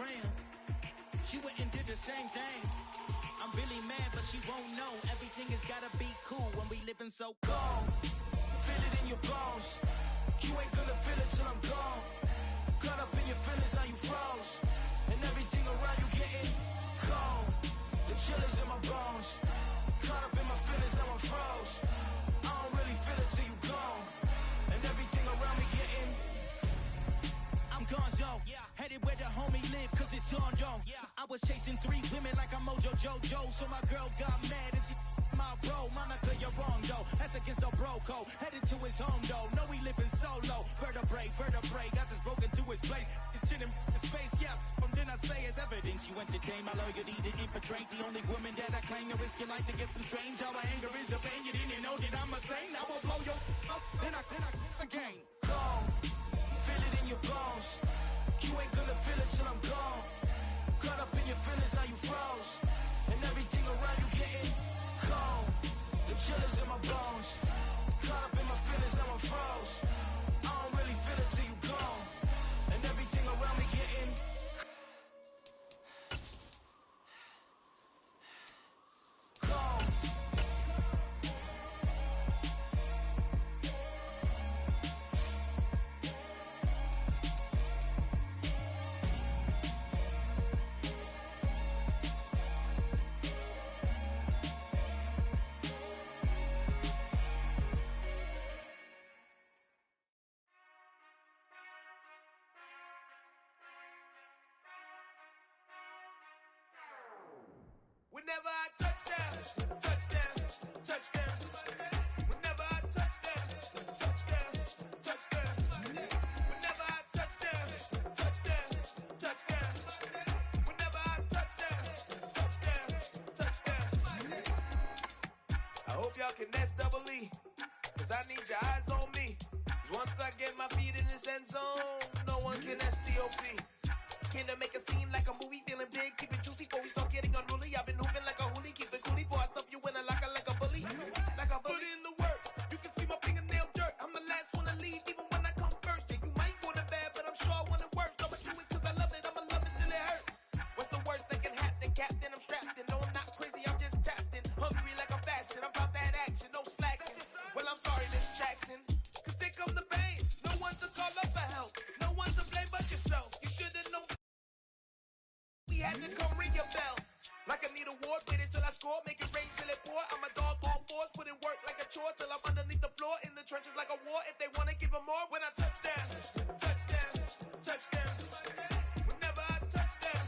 gram. She went and did the same thing. I'm really mad, but she won't know. Everything has gotta be cool when we living so cold. Feel it in your bones. You ain't gonna feel it till I'm gone. Caught up in your feelings, now you froze. And everything around you getting cold. The chill is in my bones. Caught up in my feelings, now I'm froze. I don't really feel it till you gone. And everything around me getting I'm gonzo, headed where the homie live, cause it's on, yo. I was chasing 3 women like I'm Mojo Jojo, so my girl got mad and she my bro. Monica, you're wrong, though. That's against our bro code. Headed to his home, though. No, he living solo. Vertebrae, got this broken to his place. His chin in his face, yeah. From then I say it's evidence. You entertain my loyalty to infiltrate. The only woman that I claim to risk your life to get some strange. How my anger is a pain. You didn't know that I'm a saint. I will blow your up, then I again. Gone. Feel it in your bones. You ain't gonna feel it till I'm gone. Caught up in your feelings, now you froze. And everything around you getting cold. The chill is in my bones. Caught up in my feelings, now I'm froze. I don't really feel it till you gone. And everything around me getting cold. Whenever I touchdown, touchdown. Whenever I touchdown, touchdown. Whenever I touchdown, touchdown. Whenever I touchdown. I hope y'all can nest double E, cause I need your eyes on me. Cause once I get my feet in this end zone, no one can STOP. Can I make a scene like a movie, feeling big, keep it juicy before we start getting unruly. I've been hooping like a hoolie, keep it coolie before I stuff you in a locker like a bully. Like a bully. Put in the work, you can see my fingernail dirt. I'm the last one to leave, even when I come first. Yeah, you might want it bad, but I'm sure I want it worse. I'ma do it cause I love it, I'ma love it till it hurts. What's the worst that can happen, Captain? I'm strapped in, no I'm not crazy, I'm just tapped in. Hungry like I'm fasting, I'm about that action, no slacking. Well, I'm sorry, Miss Jackson, cause here come the pain. No one to call up for help, no one to blame but yourself. You should've known we had to come ring your bell. Like I need a award, wait until I score, make it rain till it pour. I'm a dog on force, put in work like a chore till I'm underneath the floor, in the trenches like a war. If they wanna give them more, when I touchdown. Whenever I touchdown.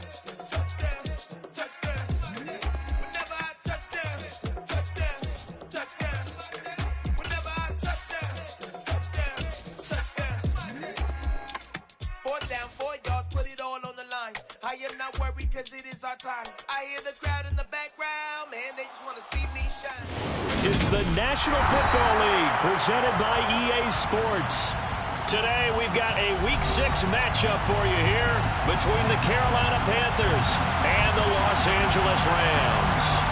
Whenever I touchdown. Whenever I touchdown. 4th down, 4 yards, put it all on the line. I am not worried cause it is our time. I hear the crowd in the background, man, they just want to see me shine. It's the National Football League presented by EA Sports. Today we've got a Week 6 matchup for you here between the Carolina Panthers and the Los Angeles Rams.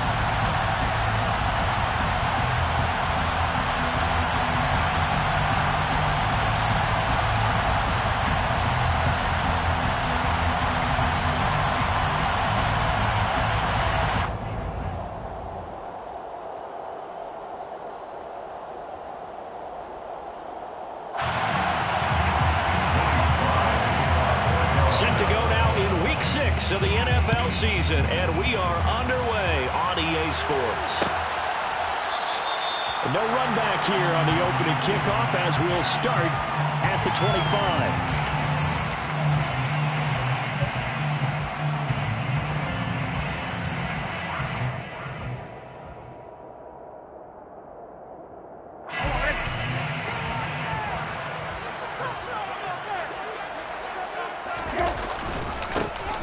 Of the NFL season, and we are underway on EA Sports. No run back here on the opening kickoff as we'll start at the 25.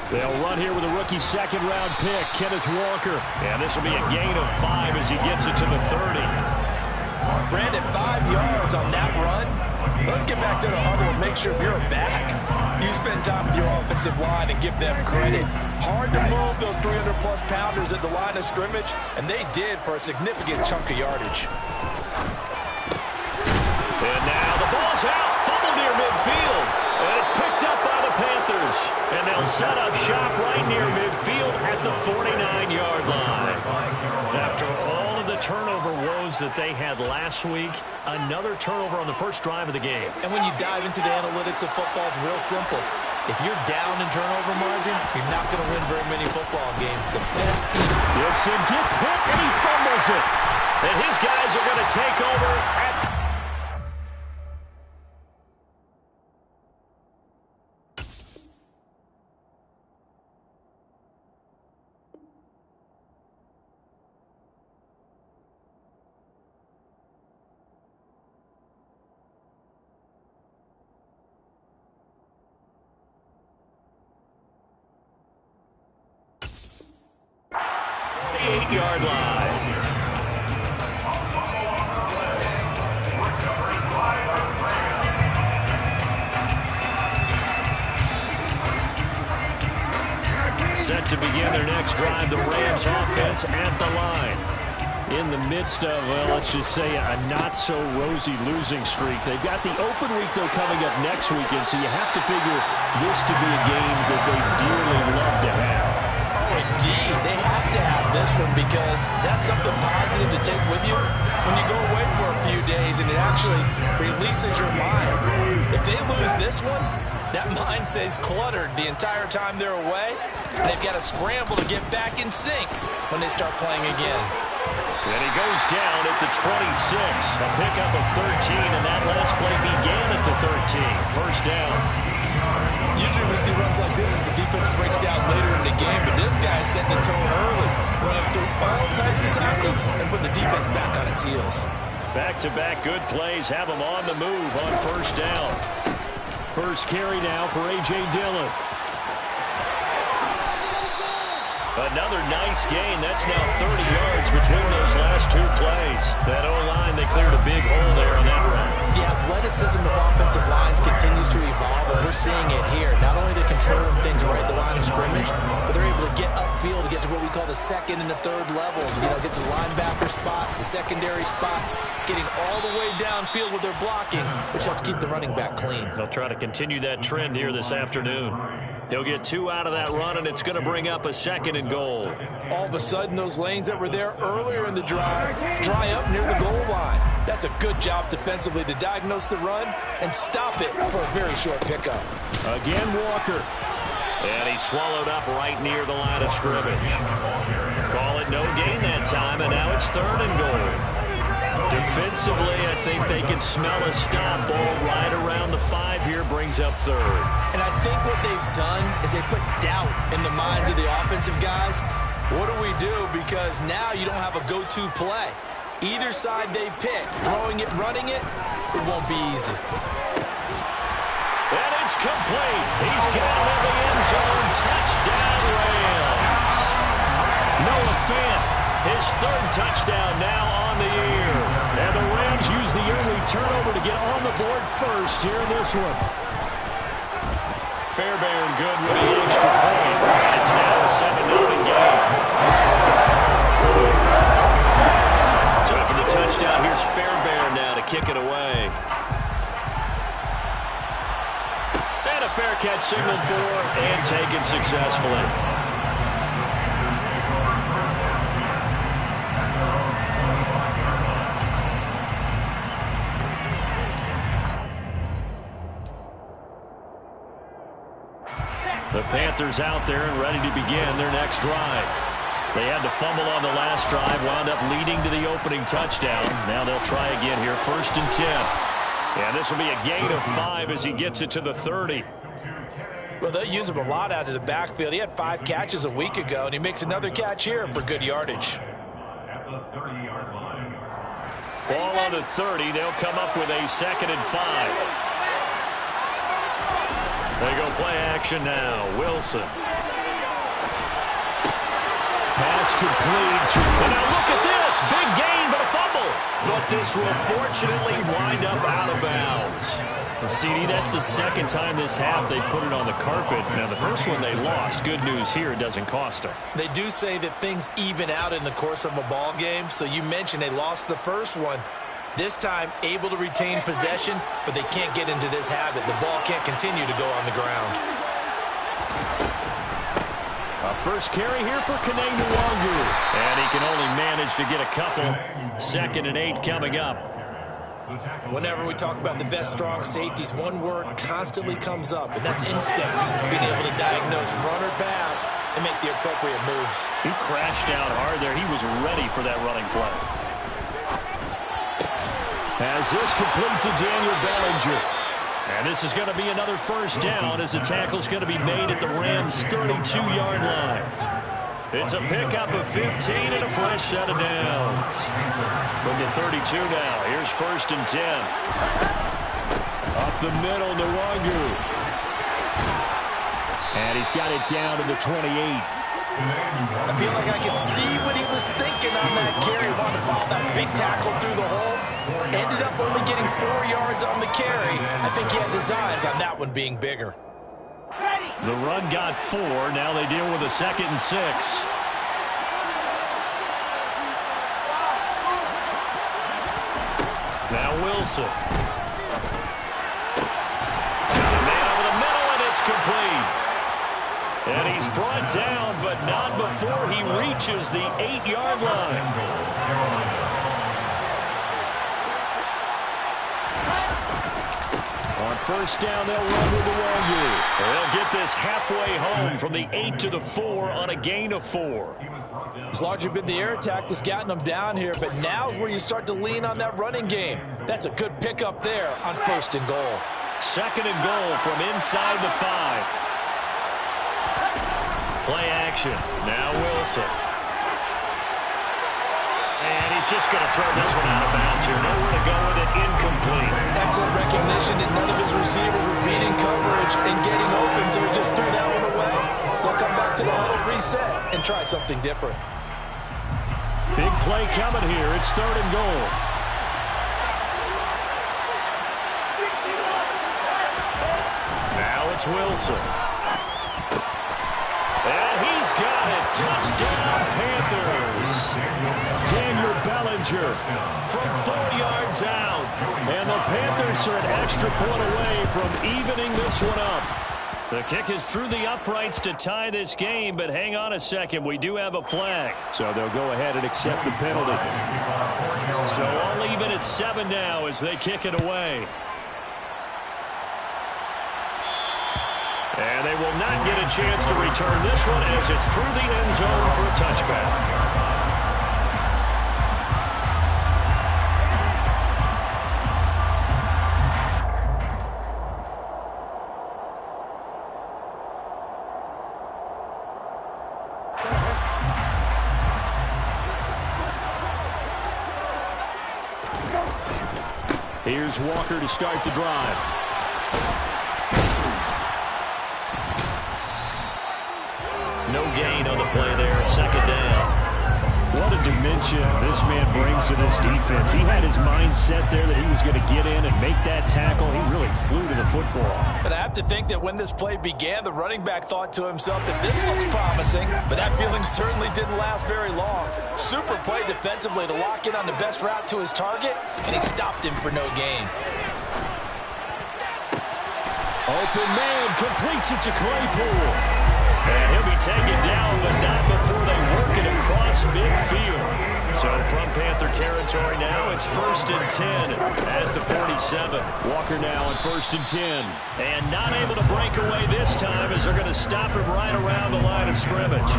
They'll run here with a rookie second-round pick, Kenneth Walker. And this will be a gain of 5 as he gets it to the 30. Brandon, 5 yards on that run. Let's get back to the huddle and make sure you're back. You spend time with your offensive line and give them credit. Hard to move those 300-plus pounders at the line of scrimmage, and they did for a significant chunk of yardage. And now the ball's out, fumbled near midfield, and it's picked up by the Panthers. And And they'll set up shop right near midfield at the 49-yard line. After all of the turnover woes that they had last week, another turnover on the first drive of the game. And when you dive into the analytics of football, it's real simple. If you're down in turnover margin, you're not going to win very many football games. The best team. Gibson gets hit and he fumbles it. And his guys are going to take over at... the 8-yard line. Set to begin their next drive, the Rams offense at the line. In the midst of, well, let's just say a not-so-rosy losing streak. They've got the open week, though, coming up next weekend, so you have to figure this to be a game that they dearly love to have. Oh, indeed. They have to have this one because that's something positive to take with you when you go away for a few days, and it actually releases your mind. If they lose this one, that mind stays cluttered the entire time they're away, and they've got to scramble to get back in sync when they start playing again. And he goes down at the 26. A pickup of 13, and that last play began at the 13. First down. Usually we see runs like this as the defense breaks down later in the game, but this guy's setting the tone early, running through all types of tackles and putting the defense back on its heels. Back-to-back good plays have them on the move on first down. First carry now for A.J. Dillon. Another nice gain. That's now 30 yards between those last two plays. That O-line, they cleared a big hole there on that run. The athleticism of offensive lines continues to evolve, and we're seeing it here. Not only are they controlling things right at the line of scrimmage, but they're able to get upfield to get to what we call the second and the third levels. You know, get to the linebacker spot, the secondary spot, getting all the way downfield with their blocking, which helps keep the running back clean. They'll try to continue that trend here this afternoon. He'll get 2 out of that run, and it's going to bring up a 2nd and goal. All of a sudden, those lanes that were there earlier in the drive dry up near the goal line. That's a good job defensively to diagnose the run and stop it for a very short pickup. Again, Walker. And he swallowed up right near the line of scrimmage. Call it no gain that time, and now it's 3rd and goal. Defensively, I think they can smell a stop. Ball right around the 5 here, brings up 3rd. And I think what they've done is they put doubt in the minds of the offensive guys. What do we do? Because now you don't have a go-to play. Either side they pick, throwing it, running it, it won't be easy. And it's complete. He's got it in the end zone. Touchdown, Rams. Noah Fant, his 3rd touchdown now on the year. And the Rams use the early turnover to get on the board first here in this one. Fairbairn good with the extra point. It's now a 7-0 game. Taking the touchdown. Here's Fairbairn now to kick it away. And a fair catch signaled for and taken successfully. The Panthers out there and ready to begin their next drive. They had to fumble on the last drive, wound up leading to the opening touchdown. Now they'll try again here, 1st and 10. And this will be a gain of 5 as he gets it to the 30. Well, they'll use him a lot out of the backfield. He had 5 catches a week ago, and he makes another catch here for good yardage. Ball on the 30. They'll come up with a 2nd and 5. They go play action now. Wilson. Pass complete. And now look at this. Big gain, but a fumble. But this will fortunately wind up out of bounds. And CD, that's the 2nd time this half they've put it on the carpet. Now, the first one they lost. Good news here, it doesn't cost them. They do say that things even out in the course of a ball game. So you mentioned they lost the first one. This time, able to retain possession, but they can't get into this habit. The ball can't continue to go on the ground. A first carry here for Kene Nwangu. And he can only manage to get a couple. 2nd and 8 coming up. Whenever we talk about the best strong safeties, one word constantly comes up, and that's instinct. Being able to diagnose run or pass and make the appropriate moves. He crashed out hard there. He was ready for that running play. As this complete to Daniel Bellinger. And this is going to be another first down as the tackle's going to be made at the Rams' 32-yard line. It's a pickup of 15 and a fresh set of downs. From the 32 now, here's 1st and 10. Up the middle, Nwangu. And he's got it down to the 28. I feel like I can see what he was thinking on that carry. Wanted to follow that big tackle through the hole. Ended up only getting 4 yards on the carry. I think he had designs on that one being bigger. The run got 4. Now they deal with a 2nd and 6. Now Wilson. The man over the middle, and it's complete. And he's brought down, but not before he reaches the 8-yard line. On first down, they'll run with Nwangu. They'll get this halfway home from the 8 to the 4 on a gain of 4. It's largely been the air attack that's gotten them down here, but now is where you start to lean on that running game. That's a good pickup there on 1st and goal. 2nd and goal from inside the 5. Play action. Now Wilson. And he's just going to throw this one out of bounds here. Nowhere to go with it. Incomplete. Excellent recognition that none of his receivers were beating coverage and getting open, so he just threw that one away. They'll come back to the huddle, reset, and try something different. Big play coming here. It's 3rd and goal. Now it's Wilson. And he's got it. Touchdown, Panthers. Daniel Bellinger from 4 yards out. And the Panthers are an extra point away from evening this one up. The kick is through the uprights to tie this game, but hang on a second. We do have a flag. So they'll go ahead and accept the penalty. So all even at 7 now as they kick it away. And they will not get a chance to return this one as it's through the end zone for a touchback. Here's Walker to start the drive. No gain on the play there, 2nd down. What a dimension this man brings to this defense. He had his mindset there that he was going to get in and make that tackle. He really flew to the football. But I have to think that when this play began, the running back thought to himself that this looks promising, but that feeling certainly didn't last very long. Super play defensively to lock in on the best route to his target, and he stopped him for no gain. Open man completes it to Claypool. And he'll be taken down, but not before they work it across midfield. So from Panther territory now, it's 1st and 10 at the 47. Walker now on 1st and 10. And not able to break away this time as they're going to stop him right around the line of scrimmage.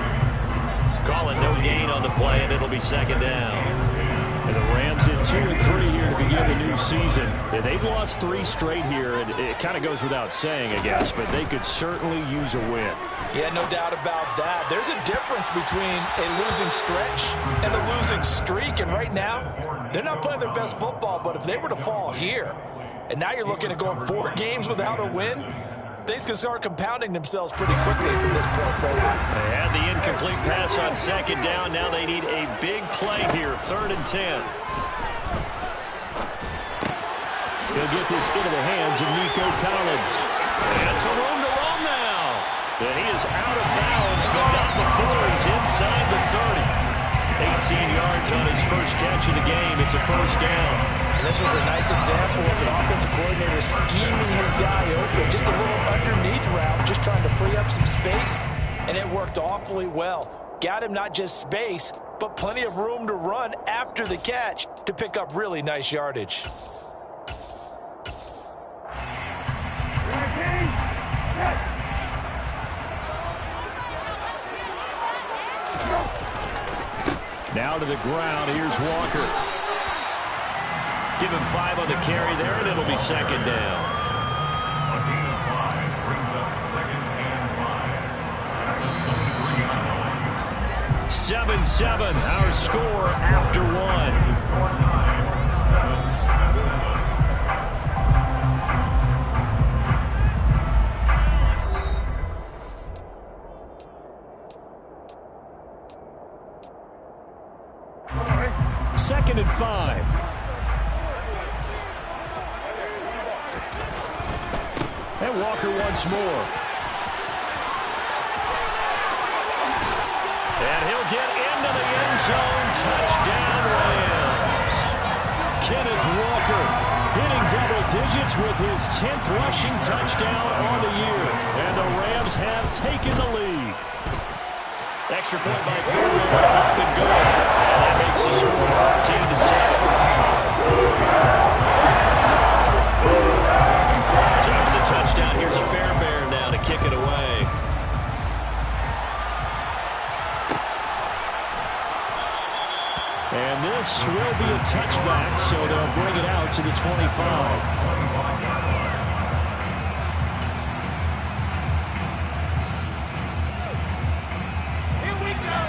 Calling no gain on the play, and it'll be 2nd down. And the Rams at 2 and 3 here to begin the new season. And they've lost 3 straight here, and it kind of goes without saying, I guess, but they could certainly use a win. Yeah, no doubt about that. There's a difference between a losing stretch and a losing streak, and right now, they're not playing their best football, but if they were to fall here, and now you're looking at going 4 games without a win, things can start compounding themselves pretty quickly from this point forward. They had the incomplete pass on 2nd down. Now they need a big play here, 3rd and 10. He'll get this into the hands of Nico Collins. And some room to run now. And he is out of bounds, but not before he's inside the 30. 18 yards on his first catch of the game. It's a 1st down. And this was a nice example of an offensive coordinator scheming his guy open. Just a little underneath route, just trying to free up some space, and it worked awfully well. Got him not just space, but plenty of room to run after the catch to pick up really nice yardage. Now to the ground. Here's Walker. Give him 5 on the carry there, and it'll be second down. A gain of 5 brings up second and 5. 7-7, our score after 1. Score time 7-7. Second and 5. And Walker once more. And he'll get into the end zone. Touchdown, Rams. Kenneth Walker hitting double digits with his 10th rushing touchdown on the year. And the Rams have taken the lead. Extra point by Thurman, up and good. And that makes the score 14-7. After the touchdown, here's Fairbairn now to kick it away. And this will be a touchback, so they'll bring it out to the 25.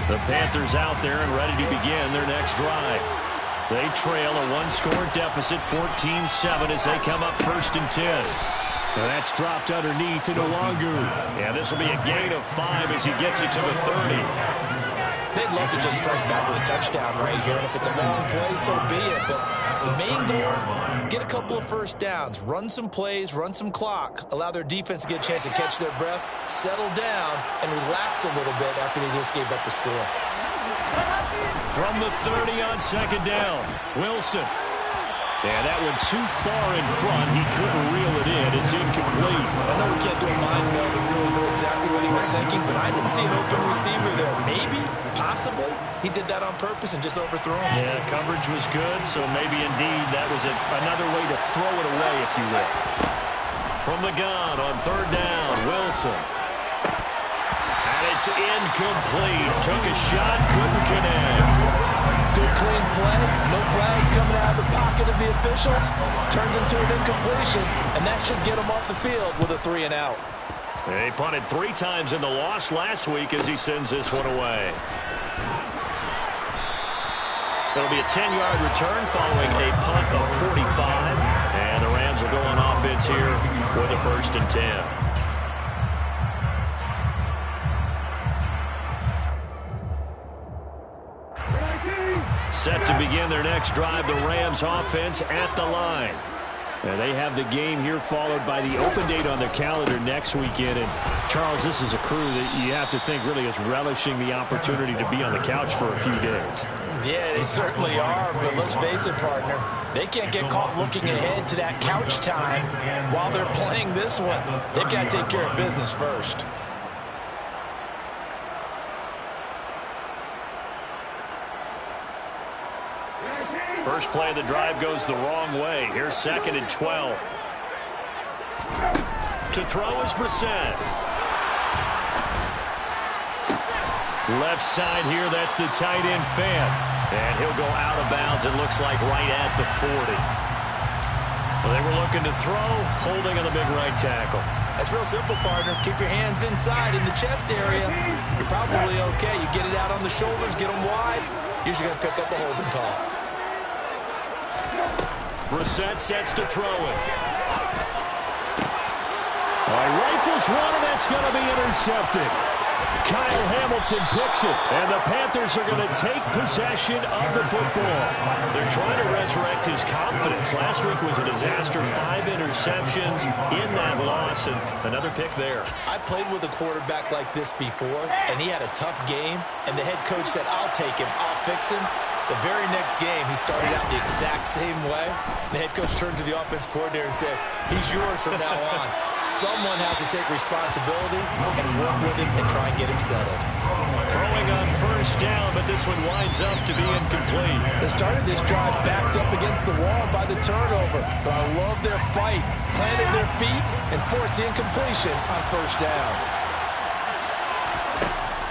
The Panthers out there and ready to begin their next drive. They trail a one-score deficit, 14-7, as they come up 1st and 10. And that's dropped underneath to Nwangu. Yeah, this will be a gain of 5 as he gets it to the 30. They'd love to just strike back with a touchdown right here, and if it's a long play, so be it. But the main goal, get a couple of first downs, run some plays, run some clock, allow their defense to get a chance to catch their breath, settle down, and relax a little bit after they just gave up the score. From the 30 on second down, Wilson. Yeah, that one too far in front. He couldn't reel it in. It's incomplete. I know we can't do a mind meld to really know exactly what he was thinking, but I didn't see an open receiver there. Maybe, possibly, he did that on purpose and just overthrew him. Yeah, coverage was good, so maybe indeed that was another way to throw it away, if you will. From the gun on third down, Wilson. And it's incomplete. Took a shot, couldn't connect. Good clean play, no flags coming out of the pocket of the officials. Turns into an incompletion, and that should get him off the field with a 3 and out. He punted 3 times in the loss last week as he sends this one away. It'll be a 10-yard return following a punt of 45. And the Rams will go on offense here with a 1st and 10. Set to begin their next drive, the Rams offense at the line. And they have the game here followed by the open date on their calendar next weekend. And, Charles, this is a crew that you have to think really is relishing the opportunity to be on the couch for a few days. Yeah, they certainly are, but let's face it, partner. They can't get caught looking ahead to that couch time while they're playing this one. They've got to take care of business first. First play of the drive goes the wrong way. Here's 2nd and 12. To throw is Brissett. Left side here, that's the tight end Fan. And he'll go out of bounds, it looks like right at the 40. Well, they were looking to throw, holding on the big right tackle. That's real simple, partner. Keep your hands inside in the chest area. You're probably okay. You get it out on the shoulders, get them wide. Usually going to pick up a holding call. Brissett sets to throw it. All right, rifles one, and that's going to be intercepted. Kyle Hamilton picks it, and the Panthers are going to take possession of the football. They're trying to resurrect his confidence. Last week was a disaster, 5 interceptions in that loss, and another pick there. I played with a quarterback like this before, and he had a tough game, and the head coach said, I'll take him, I'll fix him. The very next game, he started out the exact same way. The head coach turned to the offense coordinator and said, he's yours from now on. Someone has to take responsibility and work with him and try and get him settled. Throwing on first down, but this one winds up to be incomplete. They started this drive backed up against the wall by the turnover, but I love their fight. Planted their feet and forced the incompletion on first down.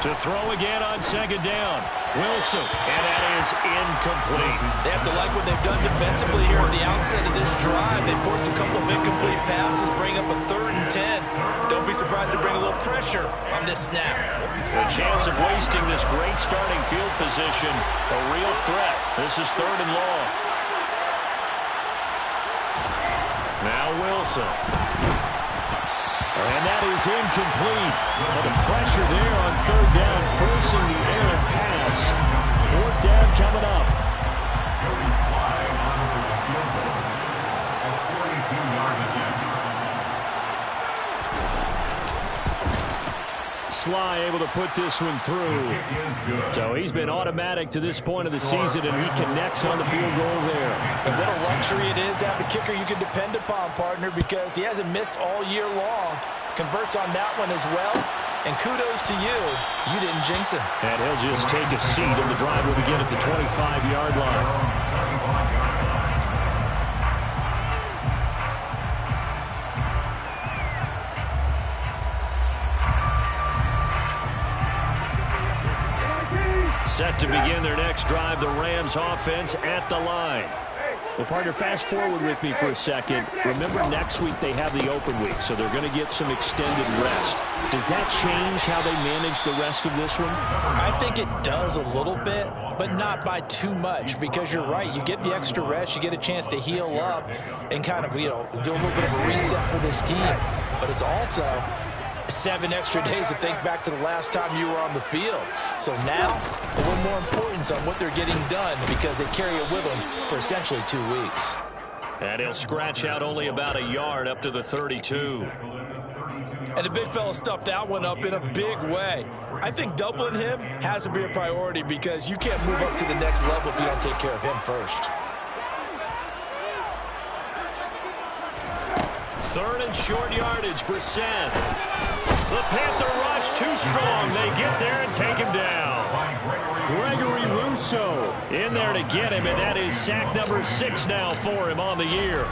To throw again on second down. Wilson, and that is incomplete. They have to like what they've done defensively here at the outset of this drive. They forced a couple of incomplete passes, bring up a 3rd and 10. Don't be surprised to bring a little pressure on this snap. The chance of wasting this great starting field position, a real threat. This is 3rd and long. Now Wilson. And that is incomplete. But the pressure there on 3rd down, forcing the errant pass. 4th down coming up. Joey Sly on for the field goal. A 42-yard attempt. Sly able to put this one through. So he's been automatic to this point of the season, and he connects on the field goal there. And what a luxury it is to have a kicker you can depend upon, partner, because he hasn't missed all year long. Converts on that one as well. And kudos to you. You didn't jinx him. And he'll just take a seat, and the drive will begin at the 25-yard line. Set to begin their next drive, the Rams offense at the line. Well, partner, fast forward with me for a second. Remember, next week they have the open week, so they're going to get some extended rest. Does that change how they manage the rest of this one? I think it does a little bit, but not by too much, because you're right. You get the extra rest. You get a chance to heal up and kind of, do a little bit of a reset for this team. But it's also 7 extra days to think back to the last time you were on the field. So now, a little more importance on what they're getting done because they carry it with them for essentially 2 weeks. And he'll scratch out only about a yard up to the 32. And the big fella stuffed that one up in a big way. I think doubling him has to be a priority because you can't move up to the next level if you don't take care of him first. 3rd and short yardage, Brissett. The Panther rush too strong. They get there and take him down. Gregory Rousseau in there to get him, and that is sack number 6 now for him on the year.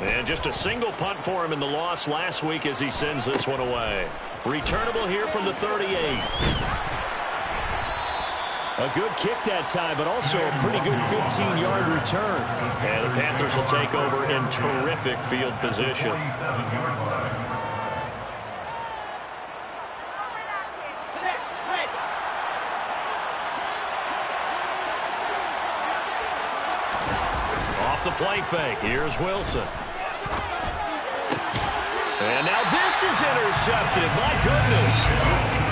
And just a single punt for him in the loss last week as he sends this one away. Returnable here from the 38. A good kick that time, but also a pretty good 15-yard return. And the Panthers will take over in terrific field position. Off the play fake, here's Wilson. And now this is intercepted. My goodness.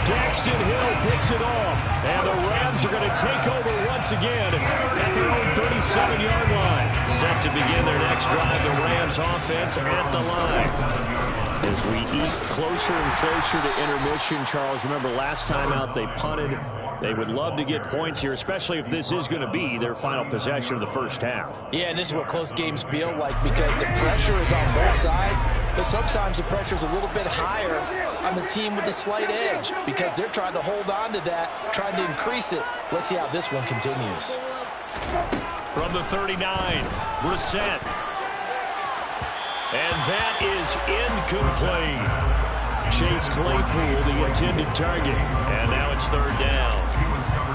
Daxton Hill picks it off. And the Rams are going to take over once again at their own 37-yard line. Set to begin their next drive, the Rams offense at the line. As we eat closer and closer to intermission, Charles, remember last time out they punted. They would love to get points here, especially if this is going to be their final possession of the first half. Yeah, and this is what close games feel like because the pressure is on both sides, but sometimes the pressure is a little bit higher on the team with the slight edge because they're trying to hold on to that, trying to increase it. Let's see how this one continues. From the 39, Brissett. And that is incomplete. Chase Claypool, the intended target. And now it's 3rd down.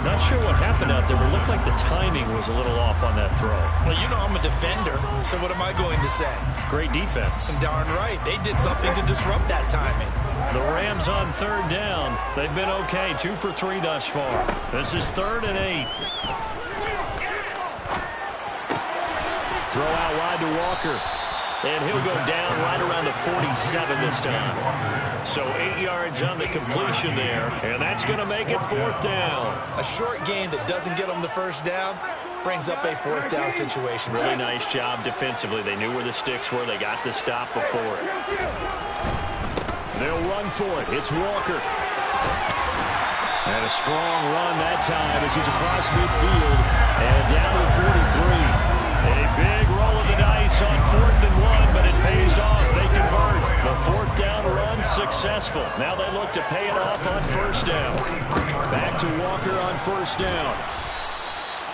Not sure what happened out there, but it looked like the timing was a little off on that throw. Well, I'm a defender, so what am I going to say? Great defense. Darn right. They did something to disrupt that timing. The Rams on 3rd down. They've been okay, 2 for 3 thus far. This is 3rd and 8. Throw out wide to Walker. And he'll go down right around the 47 this time. So 8 yards on the completion there. And that's going to make it 4th down. A short game that doesn't get them the first down brings up a 4th down situation. Really nice job defensively. They knew where the sticks were. They got the stop before it. They'll run for it. It's Walker. And a strong run that time as he's across midfield and down to the 43. A big roll of the dice on 4th and 1, but it pays off. They convert. The 4th down run successful. Now they look to pay it off on 1st down. Back to Walker on 1st down.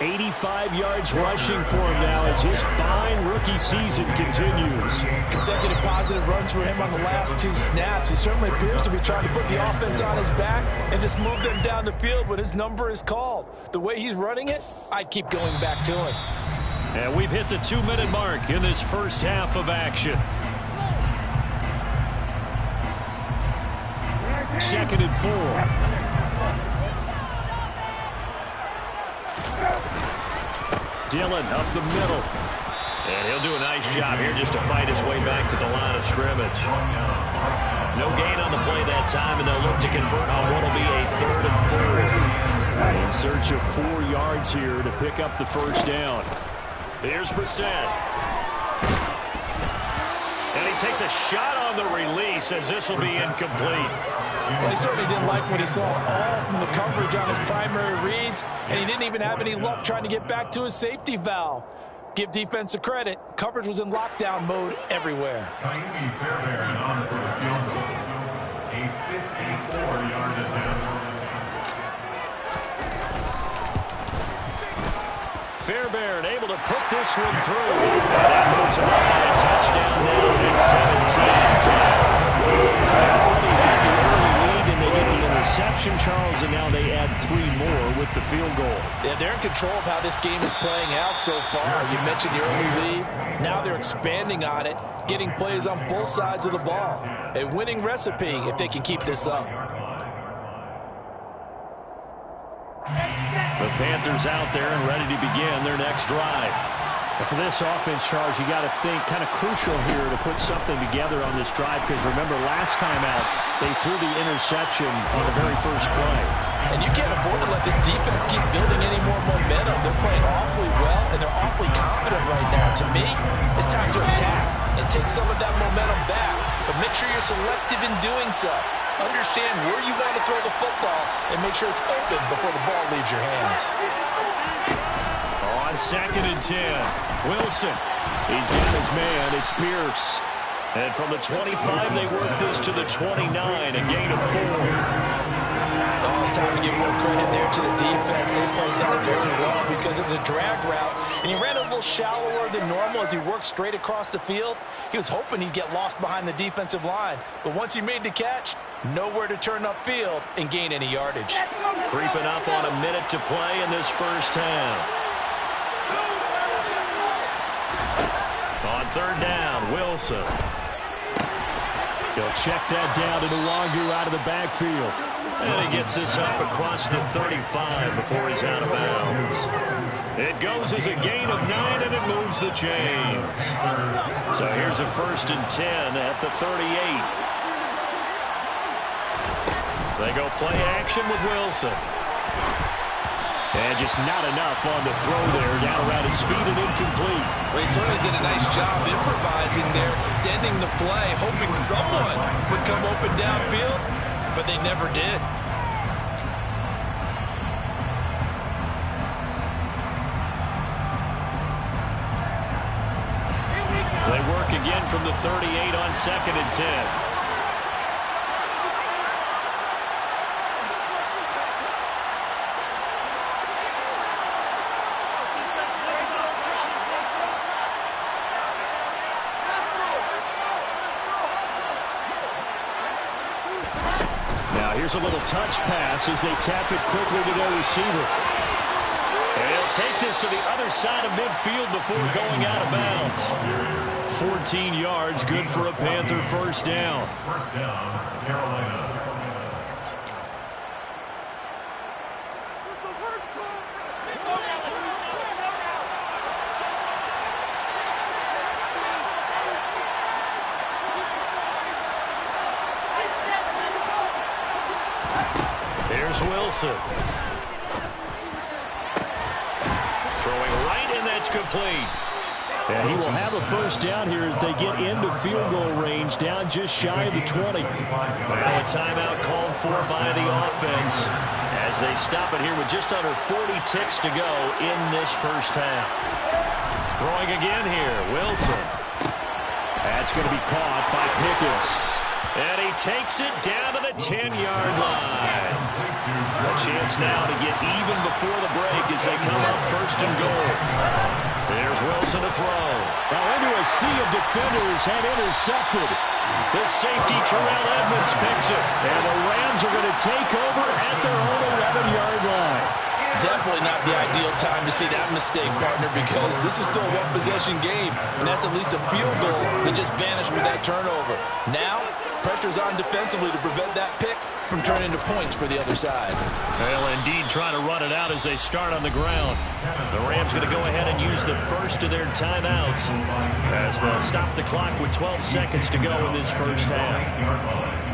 85 yards rushing for him now as his fine rookie season continues. Consecutive positive runs for him on the last 2 snaps. He certainly appears to be trying to put the offense on his back and just move them down the field when his number is called. The way he's running it, I'd keep going back to him. And we've hit the 2-minute mark in this first half of action. 2nd and 4. Dillon up the middle. And he'll do a nice job here just to fight his way back to the line of scrimmage. No gain on the play that time, and they'll look to convert on what will be a 3rd and 4. In search of 4 yards here to pick up the 1st down. Here's Brissett. And he takes a shot on the release as this will be incomplete. Well, he certainly didn't like what he saw all from the coverage on his primary reads, and he didn't even have any luck trying to get back to his safety valve. Give defense a credit. Coverage was in lockdown mode everywhere. Fairbairn on for the field goal. A 54-yard attempt. Fairbairn able to put this one through. And that moves him up by a touchdown now at 17-10. They already had the early lead, and they get the interception, Charles, and now they add 3 more with the field goal. Yeah, they're in control of how this game is playing out so far. You mentioned the early lead. Now they're expanding on it, getting plays on both sides of the ball. A winning recipe if they can keep this up. The Panthers out there and ready to begin their next drive. And for this offense, Charles, you got to think kind of crucial here to put something together on this drive, because remember last time out they threw the interception on the very first play. And you can't afford to let this defense keep building any more momentum. They're playing awfully well, and they're awfully confident right now. To me, it's time to attack and take some of that momentum back, but make sure you're selective in doing so. Understand where you want to throw the football and make sure it's open before the ball leaves your hands. On 2nd and 10, Wilson. He's got his man. It's Pierce. And from the 25, they work this to the 29, a gain of 4. Oh, it's time to give more credit there to the defense. They played that very well because it was a drag route, and he ran a little shallower than normal as he worked straight across the field. He was hoping he'd get lost behind the defensive line, but once he made the catch, nowhere to turn upfield and gain any yardage. Creeping up on a minute to play in this first half. On 3rd down, Wilson. He'll check that down to Nwangu out of the backfield. And he gets this up across the 35 before he's out of bounds. It goes as a gain of 9, and it moves the chains. So here's a 1st and 10 at the 38. They go play action with Wilson. And just not enough on the throw there. Down around his feet and incomplete. Well, he certainly did a nice job improvising there, extending the play, hoping someone would come open downfield, but they never did. They work again from the 38 on 2nd and 10. Here's a little touch pass as they tap it quickly to their receiver. And he'll take this to the other side of midfield before going out of bounds. 14 yards, good for a Panther 1st down. 1st down, Carolina. Here's Wilson. Throwing right, and that's complete. And he will have a 1st down here as they get into field goal range, down just shy of the 20. Well, a timeout called for by the offense as they stop it here with just under 40 ticks to go in this first half. Throwing again here, Wilson. That's going to be caught by Pickens. And he takes it down to the 10-yard line. A chance now to get even before the break as they come up first and goal. There's Wilson to throw. Now into a sea of defenders and intercepted. The safety, Terrell Edmonds, picks it. And the Rams are going to take over at their own 11-yard line. Definitely not the ideal time to see that mistake, partner, because this is still a one-possession game, and that's at least a field goal that just vanished with that turnover. Now, pressure's on defensively to prevent that pick from turning into points for the other side. They'll indeed try to run it out as they start on the ground. The Rams going to go ahead and use the first of their timeouts as they'll stop the clock with 12 seconds to go in this first half.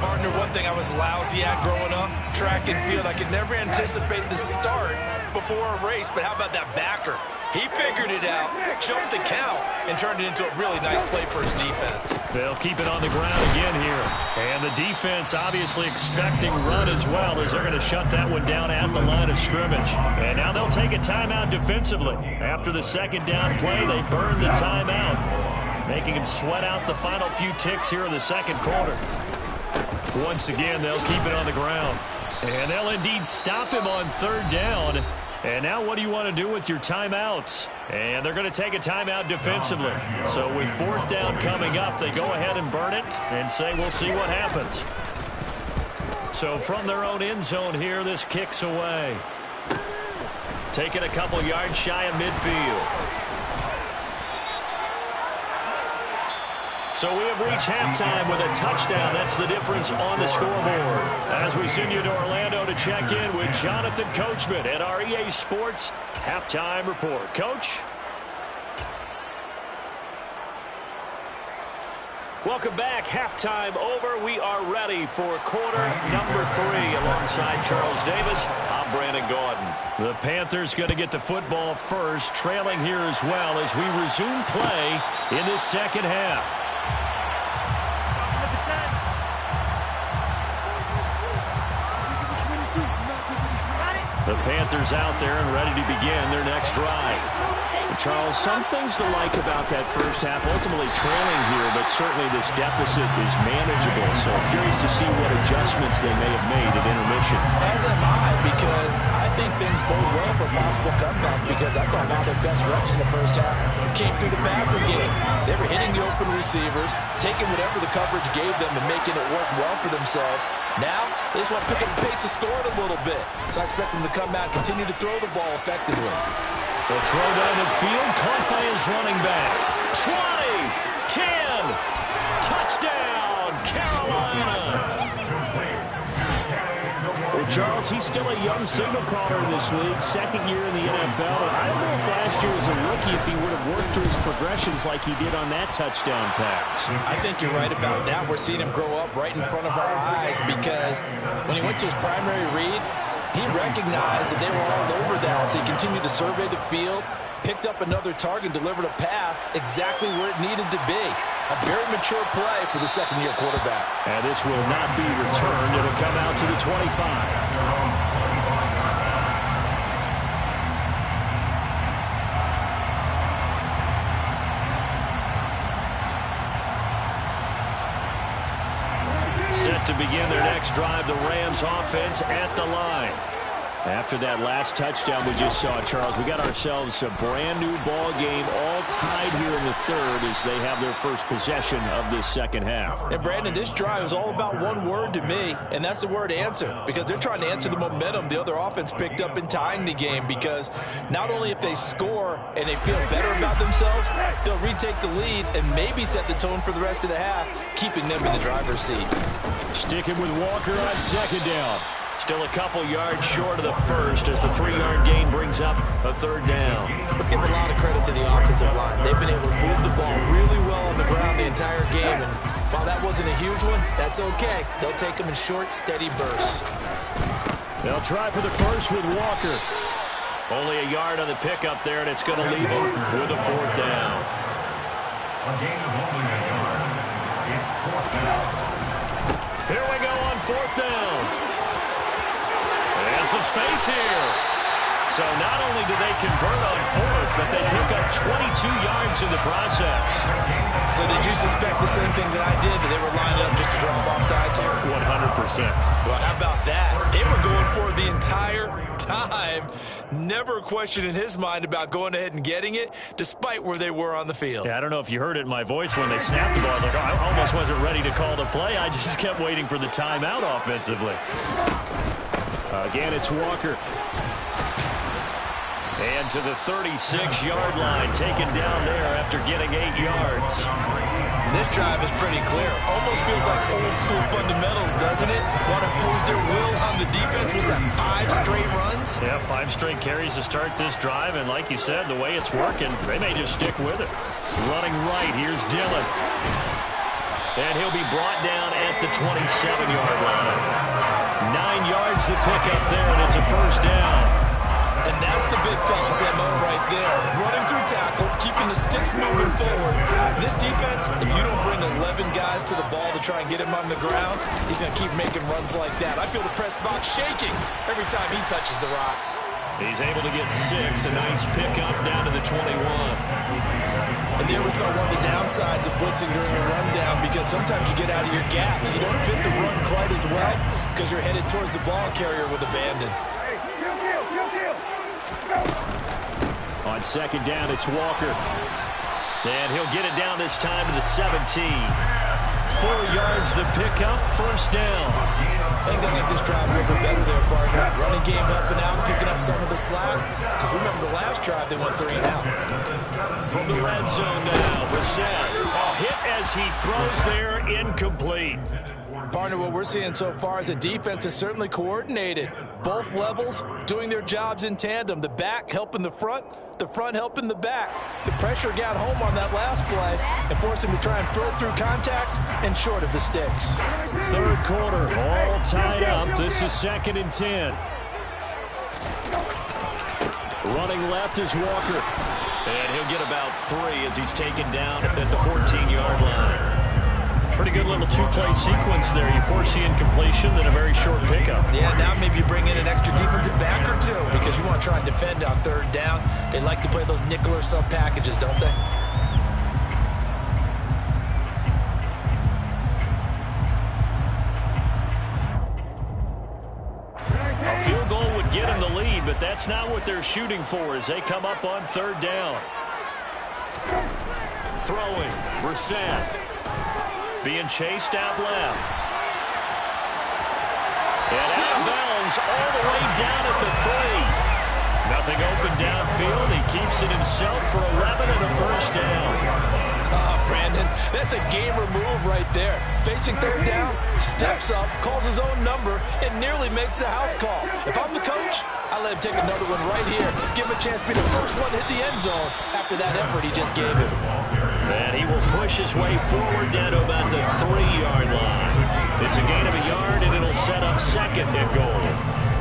Partner, one thing I was lousy at growing up, track and field, I could never anticipate the start before a race, but how about that backer? He figured it out, jumped the count, and turned it into a really nice play for his defense. They'll keep it on the ground again here. And the defense obviously expecting run as well as they're going to shut that one down at the line of scrimmage. And now they'll take a timeout defensively. After the second down play, they burn the timeout, making them sweat out the final few ticks here in the second quarter. Once again, they'll keep it on the ground. And they'll indeed stop him on third down. And now what do you want to do with your timeouts? And they're going to take a timeout defensively. So with fourth down coming up, they go ahead and burn it and say we'll see what happens. So from their own end zone here, this kicks away. Taking a couple yards shy of midfield. So we have reached halftime with a touchdown. That's the difference on the scoreboard. As we send you to Orlando to check in with Jonathan Coachman at our EA Sports Halftime Report. Coach? Welcome back. Halftime over. We are ready for quarter number 3 alongside Charles Davis. I'm Brandon Gaudin. The Panthers going to get the football first, trailing here as well as we resume play in this second half. The Panthers out there and ready to begin their next drive. Charles, some things to like about that first half. Ultimately trailing here, but certainly this deficit is manageable. So curious to see what adjustments they may have made at intermission. As am I, because I think things bode well for possible comeback, because I thought one of their best reps in the first half came through the passing game. They were hitting the open receivers, taking whatever the coverage gave them and making it work well for themselves. Now, they just want to pick up the pace of scoring a little bit. So I expect them to come out and continue to throw the ball effectively. The throw down the field, caught by his running back. 20, 10, touchdown, Carolina. Well, Charles, he's still a young signal caller in this league, second year in the NFL. And I don't know if last year as a rookie if he would have worked through his progressions like he did on that touchdown pass. I think you're right about that. We're seeing him grow up right in front of our eyes, because when he went to his primary read, he recognized that they were all over that, so he continued to survey the field, picked up another target, delivered a pass exactly where it needed to be. A very mature play for the second-year quarterback. And this will not be returned. It'll come out to the 25. Set to begin their next drive, the Rams offense at the line. After that last touchdown we just saw, Charles, we got ourselves a brand new ball game, all tied here in the third as they have their first possession of this second half. And Brandon, this drive is all about one word to me, and that's the word answer, because they're trying to answer the momentum the other offense picked up in tying the game, because not only if they score and they feel better about themselves, they'll retake the lead and maybe set the tone for the rest of the half, keeping them in the driver's seat. Sticking with Walker on second down. Still a couple yards short of the first as the 3-yard gain brings up a third down. Let's give a lot of credit to the offensive line. They've been able to move the ball really well on the ground the entire game, and while that wasn't a huge one, that's okay. They'll take them in short, steady bursts. They'll try for the first with Walker. Only a yard on the pickup there, and it's going to leave them with a fourth down. A gain of only a yard. It's fourth down. Here we go on fourth down. As some space here. So not only do they convert on fourth, but they pick up 22 yards in the process. So did you suspect the same thing that I did, that they were lining up just to drop off sides here? 100%. Well, how about that? They were going for it the entire time. Never a question in his mind about going ahead and getting it, despite where they were on the field. Yeah, I don't know if you heard it in my voice when they snapped the ball. I was like, oh, I almost wasn't ready to call the play. I just kept waiting for the timeout offensively. Again, it's Walker. And to the 36-yard line, taken down there after getting 8 yards. This drive is pretty clear. Almost feels like old-school fundamentals, doesn't it? Want to impose their will on the defense. Was that 5 straight runs? Yeah, 5 straight carries to start this drive. And like you said, the way it's working, they may just stick with it. Running right, here's Dillon. And he'll be brought down at the 27-yard line. 9 yards to pick up there, and it's a first down. And that's the big fella's MO right there. Running through tackles, keeping the sticks moving forward. This defense, if you don't bring 11 guys to the ball to try and get him on the ground, he's going to keep making runs like that. I feel the press box shaking every time he touches the rock. He's able to get 6. A nice pickup down to the 21. And there we saw one of the downsides of blitzing during a rundown, because sometimes you get out of your gaps. You don't fit the run quite as well because you're headed towards the ball carrier with abandon. On second down, it's Walker. And he'll get it down this time to the 17. 4 yards the pickup, first down. I think they like this drive a little bit better there, partner. Running game helping out, picking up some of the slack. Because remember, the last drive they went 3 and out. From the red zone now, Brissett. A hit as he throws there, incomplete. Partner, what we're seeing so far is a defense that's certainly coordinated. Both levels doing their jobs in tandem. The back helping the front helping the back. The pressure got home on that last play and forced him to try and throw through contact and short of the sticks. Third quarter, all tied up. This is 2nd and 10. Running left is Walker. And he'll get about 3 as he's taken down at the 14-yard line. Pretty good little 2-play sequence there. You force the incompletion, then a very short pickup. Yeah, now maybe you bring in an extra defensive back or 2 because you want to try and defend on 3rd down. They like to play those nickel or sub packages, don't they? A field goal would get them the lead, but that's not what they're shooting for as they come up on 3rd down. Throwing, Brissett. Being chased out left. And out of bounds all the way down at the 3. Nothing open downfield. He keeps it himself for 11 and a first down. Brandon, that's a gamer move right there. Facing 3rd down, steps up, calls his own number, and nearly makes the house call. If I'm the coach, I let him take another one right here. Give him a chance to be the first one to hit the end zone after that effort he just gave him. And he will push his way forward down to about the 3-yard line. It's a gain of a yard, and it'll set up 2nd and goal.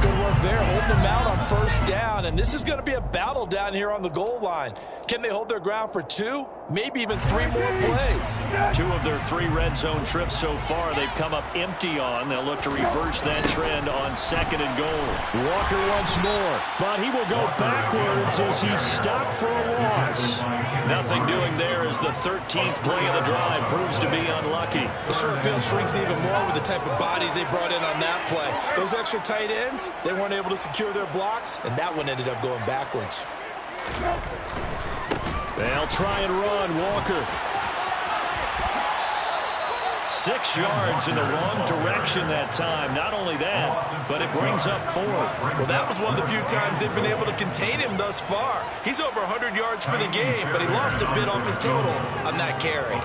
Good work there, holding them out on 1st down. And this is going to be a battle down here on the goal line. Can they hold their ground for 2, maybe even 3 more plays? 2 of their 3 red zone trips so far they've come up empty on. They'll look to reverse that trend on 2nd and goal. Walker once more, but he will go backwards as he's stopped for a loss. Nothing doing there as the 13th play of the drive proves to be unlucky. The short field shrinks even more with the type of bodies they brought in on that play. Those extra tight ends, they weren't able to secure their blocks, and that one ended up going backwards. They'll try and run, Walker. 6 yards in the wrong direction that time. Not only that, but it brings up 4th. Well, that was one of the few times they've been able to contain him thus far. He's over 100 yards for the game, but he lost a bit off his total on that carry.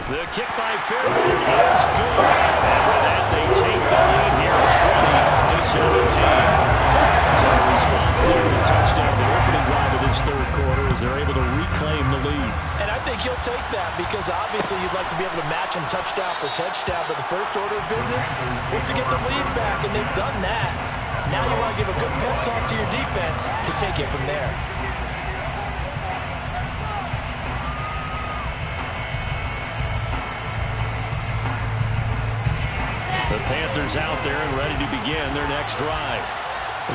The kick by Fairbairn is good. And with that, they take the lead here, 20-17. Tough response there to the touchdown, the opening drive of this 3rd quarter, as they're able to reclaim the lead. And I think he'll take that because obviously you'd like to be able to match him touchdown for touchdown, but the first order of business was to get the lead back, and they've done that. Now you want to give a good pep talk to your defense to take it from there. The Panthers Panthers out there and ready to begin their next drive.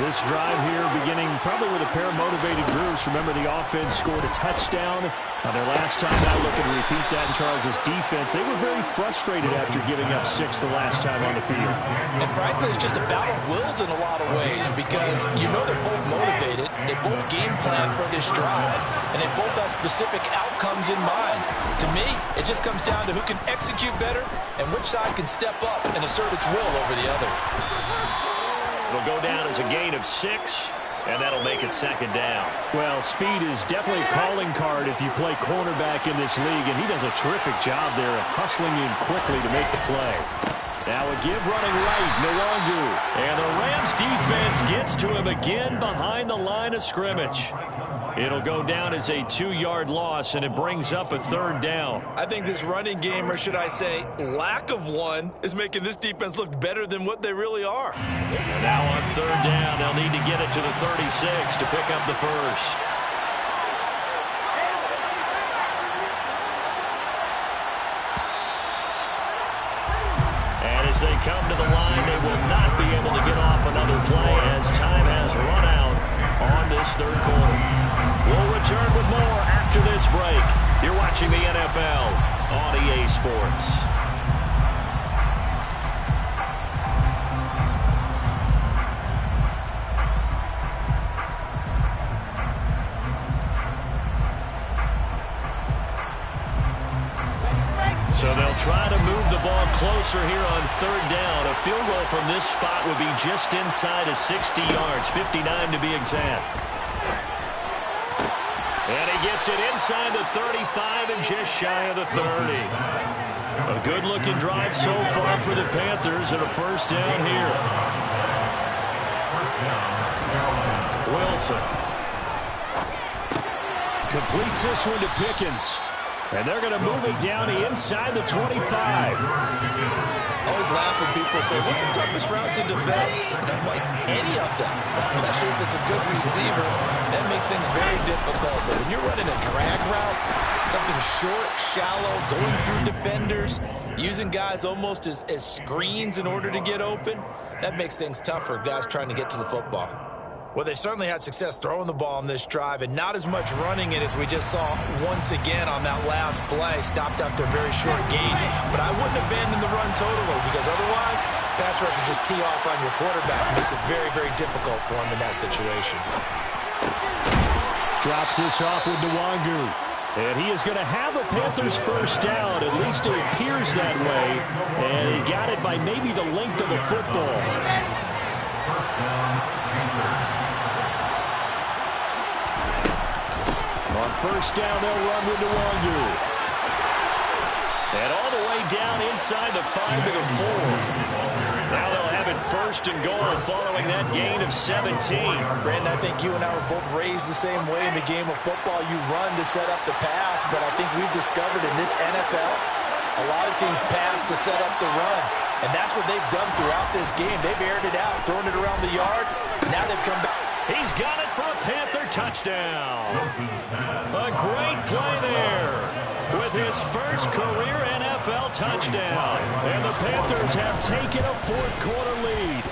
This drive here beginning probably with a pair of motivated groups. Remember, the offense scored a touchdown on their last time out. Looking to repeat that in Charles' defense. They were very frustrated after giving up 6 the last time on the field. And frankly, it's just a battle of wills in a lot of ways because you know they're both motivated. They both game plan for this drive, and they both have specific outcomes in mind. To me, it just comes down to who can execute better and which side can step up and assert its will over the other. It'll go down as a gain of 6, and that'll make it second down. Well, speed is definitely a calling card if you play cornerback in this league, and he does a terrific job there of hustling in quickly to make the play. Now a give running right, Nwangu. And the Rams defense gets to him again behind the line of scrimmage. It'll go down as a 2-yard loss, and it brings up a third down. I think this running game, or should I say lack of one, is making this defense look better than what they really are. And now on third down, they'll need to get it to the 36 to pick up the first. And as they come to the line, they will not be able to get off another play as time has run out on this third quarter. We'll return with more after this break. You're watching the NFL on EA Sports. So they'll try to move the ball closer here on third down. A field goal from this spot would be just inside of 60 yards, 59 to be exact. And he gets it inside the 35 and just shy of the 30. A good-looking drive so far for the Panthers and a first down here. Wilson completes this one to Pickens. And they're going to move it down inside the 25. Always laugh when people say, what's the toughest route to defend? And I'm like, any of them, especially if it's a good receiver. That makes things very difficult. But when you're running a drag route, something short, shallow, going through defenders, using guys almost as screens in order to get open, that makes things tough for guys trying to get to the football. Well, they certainly had success throwing the ball on this drive, and not as much running it as we just saw once again on that last play. Stopped after a very short gain. But I wouldn't abandon the run totally, because otherwise, pass rushers just tee off on your quarterback. It makes it very, very difficult for him in that situation. Drops this off with Nwangu. And he is going to have a Panthers first down. At least it appears that way. And he got it by maybe the length of the football. First down, Panthers. On first down, they'll run with Nwangu. And all the way down inside the 5 to the 4. Now they'll have it first and goal following that gain of 17. Brandon, I think you and I were both raised the same way in the game of football. You run to set up the pass, but I think we've discovered in this NFL, a lot of teams pass to set up the run. And that's what they've done throughout this game. They've aired it out, thrown it around the yard. Now they've come back. He's got it for a Panther touchdown. A great play there with his first career NFL touchdown. And the Panthers have taken a fourth-quarter lead.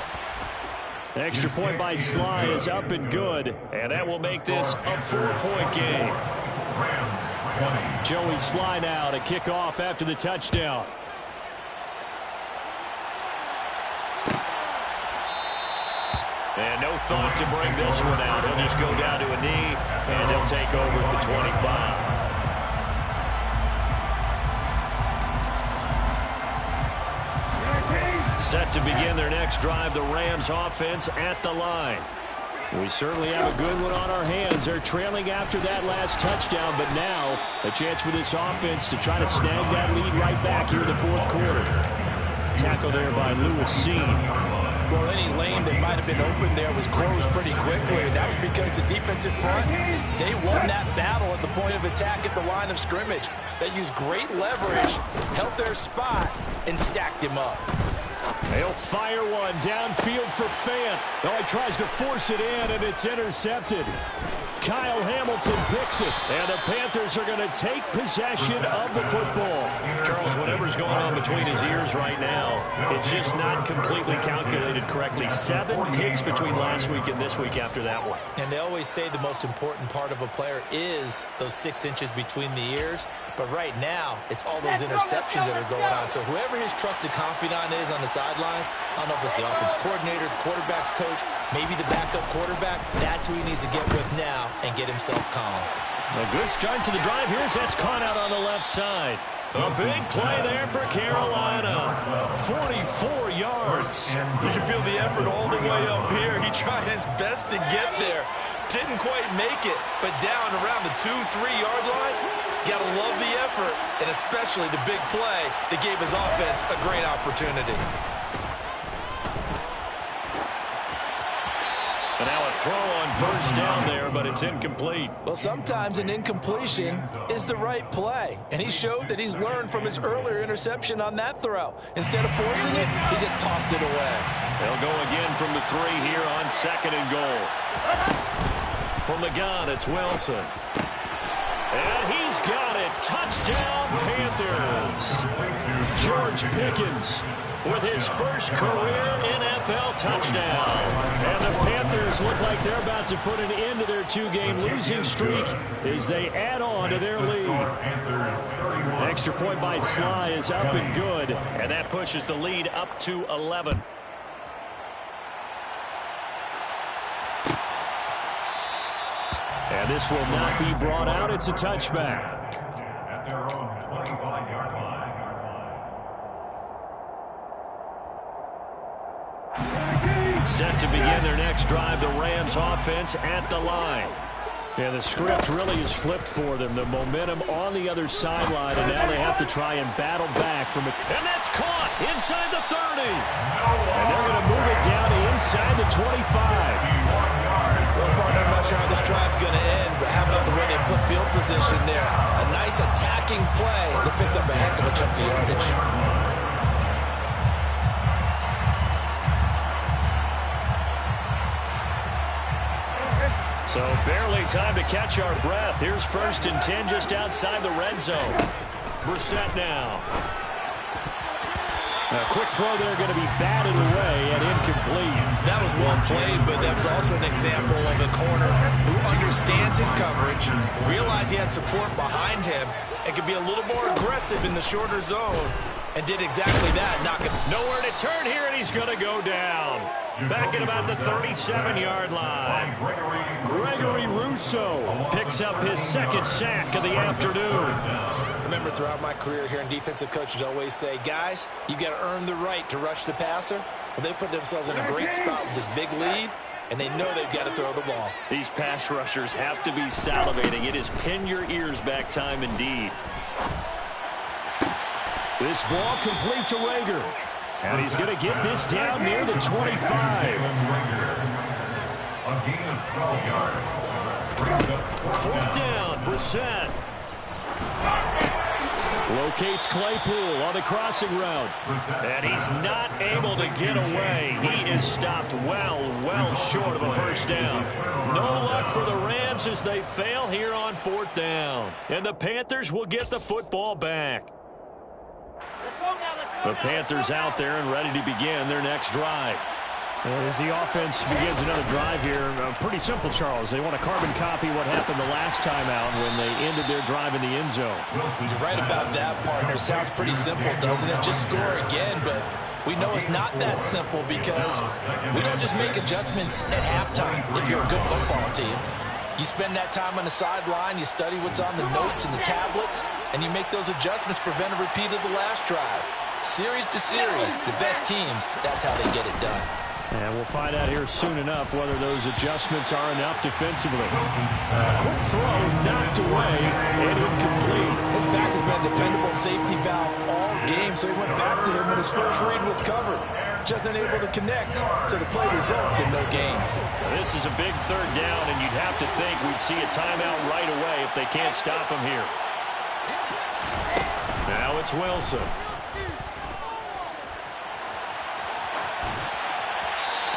The extra point by Sly is up and good, and that will make this a 4-point game. Joey Sly now to kick off after the touchdown. And no thought to bring this one out. He'll just go down to a knee, and they'll take over at the 25. Set to begin their next drive, the Rams offense at the line. We certainly have a good one on our hands. They're trailing after that last touchdown, but now a chance for this offense to try to snag that lead right back here in the fourth quarter. Tackle there by Lewis Seen. Well, any lane that might have been open there was closed pretty quickly. That was because the defensive front, they won that battle at the point of attack at the line of scrimmage. They used great leverage, held their spot, and stacked him up. He'll fire one downfield for Fant. Oh, he tries to force it in, and it's intercepted. Kyle Hamilton picks it, and the Panthers are going to take possession of the football. Charles, whatever's going on between his ears right now, it's just not completely calculated correctly. 7 picks between last week and this week after that one. And they always say the most important part of a player is those 6 inches between the ears. But right now, it's all those interceptions that are going on. So whoever his trusted confidant is on the sidelines, I don't know if it's the offense coordinator, the quarterback's coach, maybe the backup quarterback, that's who he needs to get with now and get himself calm. A good start to the drive. Here's that's caught out on the left side. A big play there for Carolina. 44 yards. You can feel the effort all the way up here. He tried his best to get there. Didn't quite make it, but down around the 2-3 yard line, got to love the effort, and especially the big play that gave his offense a great opportunity. And now a throw on first down there, but it's incomplete. Well, sometimes an incompletion is the right play, and he showed that he's learned from his earlier interception on that throw. Instead of forcing it, he just tossed it away. They'll go again from the 3 here on 2nd and goal. From the gun, it's Wilson. And he's got it. Touchdown, Panthers. George Pickens with his first career NFL touchdown. And the Panthers look like they're about to put an end to their 2-game losing streak as they add on to their lead. Extra point by Sly is up and good. And that pushes the lead up to 11. And this will not be brought out. It's a touchback. At their own 25-yard line. Set to begin their next drive, the Rams offense at the line. And the script really is flipped for them. The momentum on the other sideline, and now they have to try and battle back from it. And that's caught inside the 30. And they're going to move it down to inside the 25. Well, partner, I'm not sure how this drive's going to end, but how about the way they flip field position there? A nice attacking play. They picked up a heck of a chunk of yardage. So barely time to catch our breath. Here's 1st and 10 just outside the red zone. Brissett now. A quick throw there going to be batted away and incomplete. That was well played, but that was also an example of a corner who understands his coverage, realized he had support behind him, and could be a little more aggressive in the shorter zone, and did exactly that. Nowhere to turn here, and he's going to go down. Back at about the 37-yard line. Gregory Rousseau picks up his 2nd sack of the afternoon. Remember, throughout my career here in defensive coaches always say, guys, you got to earn the right to rush the passer. Well, they put themselves in a great spot with this big lead, and they know they've got to throw the ball. These pass rushers have to be salivating. It is pin your ears back time indeed. This ball complete to Rager. And he's going to get this down near the 25. A gain of 12 yards. 4th down, Brissett. Locates Claypool on the crossing route. And he's not able to get away. He is stopped well short of a 1st down. No luck for the Rams as they fail here on 4th down. And the Panthers will get the football back. The Panthers out there and ready to begin their next drive. As the offense begins another drive here, pretty simple, Charles. They want to carbon copy what happened the last time out when they ended their drive in the end zone. You're right about that, partner. Sounds pretty simple, doesn't it? Just score again, but we know it's not that simple because we don't just make adjustments at halftime if you're a good football team. You spend that time on the sideline, you study what's on the notes and the tablets, and you make those adjustments, prevent a repeat of the last drive. Series to series, the best teams, that's how they get it done. And we'll find out here soon enough whether those adjustments are enough defensively. Quick throw, knocked away, and incomplete. His back has been a dependable safety valve all game, so he went back to him when his first read was covered. Just unable to connect, so the play results in no gain. Now this is a big 3rd down, and you'd have to think we'd see a timeout right away if they can't stop him here. Now it's Wilson.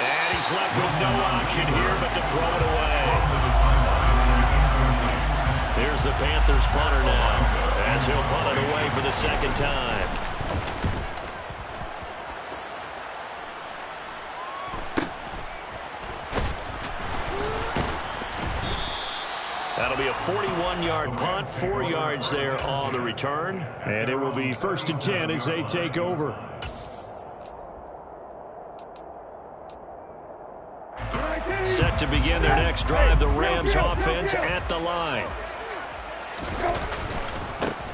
And he's left with no option here but to throw it away. Here's the Panthers punter now, as he'll punt it away for the second time. That'll be a 41-yard punt, 4 yards there on the return. And it will be 1st and 10 as they take over. Set to begin their next drive, the Rams offense at the line.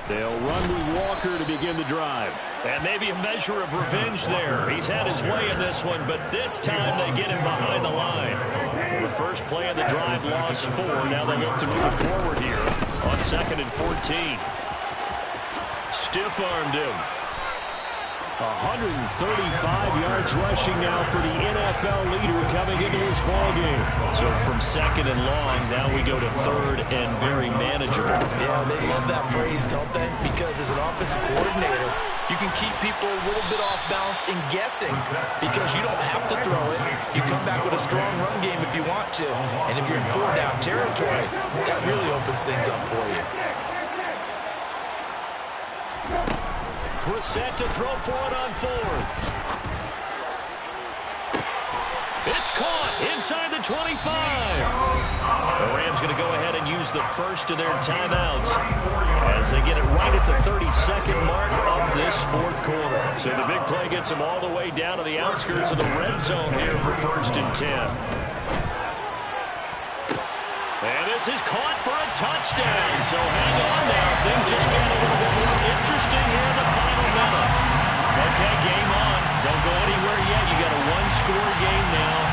They'll run with Walker to begin the drive. And maybe a measure of revenge there. He's had his way in this one, but this time they get him behind the line. The first play of the drive lost 4. Now they look to move forward here on 2nd and 14. Stiff-armed him. 135 yards rushing now for the NFL leader coming into this ballgame. So from 2nd and long, now we go to 3rd and very manageable. Yeah, they love that phrase, don't they? Because as an offensive coordinator, you can keep people a little bit off balance and guessing because you don't have to throw it. You come back with a strong run game if you want to. And if you're in 4-down territory, that really opens things up for you. Brissett to throw for it on 4th. It's caught inside the 25. The Rams going to go ahead and use the first of their timeouts as they get it right at the 32nd mark of this 4th quarter. So the big play gets them all the way down to the outskirts of the red zone here for 1st and 10. And this is caught for a touchdown. So hang on now. Things just got a little bit more interesting here in the final minute. Okay, game on. Don't go anywhere yet. You got a 1-score game now.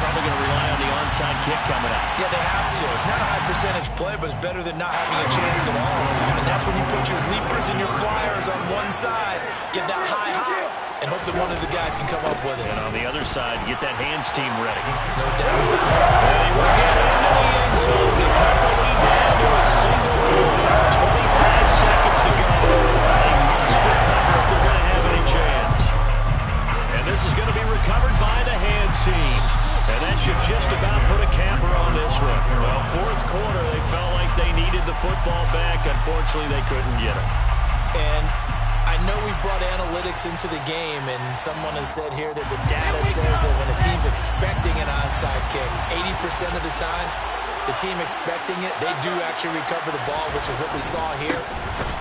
Probably going to rely on the onside kick coming up. Yeah, they have to. It's not a high percentage play, but it's better than not having a chance at all. And that's when you put your leapers and your flyers on one side, get that high hop, and hope that one of the guys can come up with it. And on the other side, get that hands team ready. No doubt about it. And they will get into the end zone. They cut the lead down to a single point. 25 seconds to go. They must recover if they're going to have any chance. And this is going to be recovered by the hands team. And that should just about put a capper on this one. Well, 4th quarter, they felt like they needed the football back. Unfortunately, they couldn't get it. And I know we brought analytics into the game, and someone has said here that the data says that when a team's expecting an onside kick, 80% of the time, the team expecting it, they do actually recover the ball, which is what we saw here.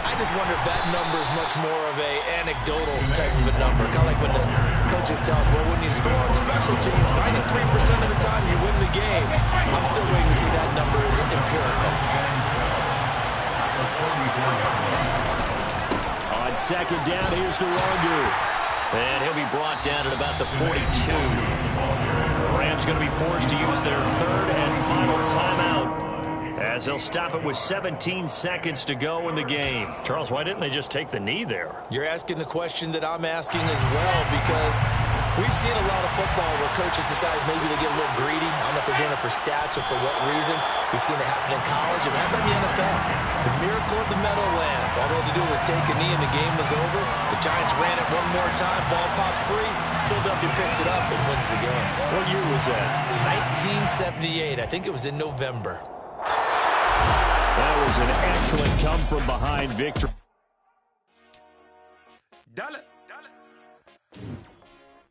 I just wonder if that number is much more of a anecdotal type of a number. Kind of like when the coaches tell us, well, when you score on special teams, 93% of the time you win the game. I'm still waiting to see that number as empirical. On 2nd down, here's DeRongu. And he'll be brought down at about the 42. The Rams going to be forced to use their 3rd and final timeout as they'll stop it with 17 seconds to go in the game. Charles, why didn't they just take the knee there? You're asking the question that I'm asking as well, because we've seen a lot of football where coaches decide maybe they get a little greedy. I don't know if they're doing it for stats or for what reason. We've seen it happen in college and happen in the NFL. The miracle of the Meadowlands. All they had to do was take a knee and the game was over. The Giants ran it one more time. Ball popped free. Philadelphia picks it up and wins the game. What year was that? 1978. I think it was in November. That was an excellent come-from-behind victory. Dollar.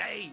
Hey.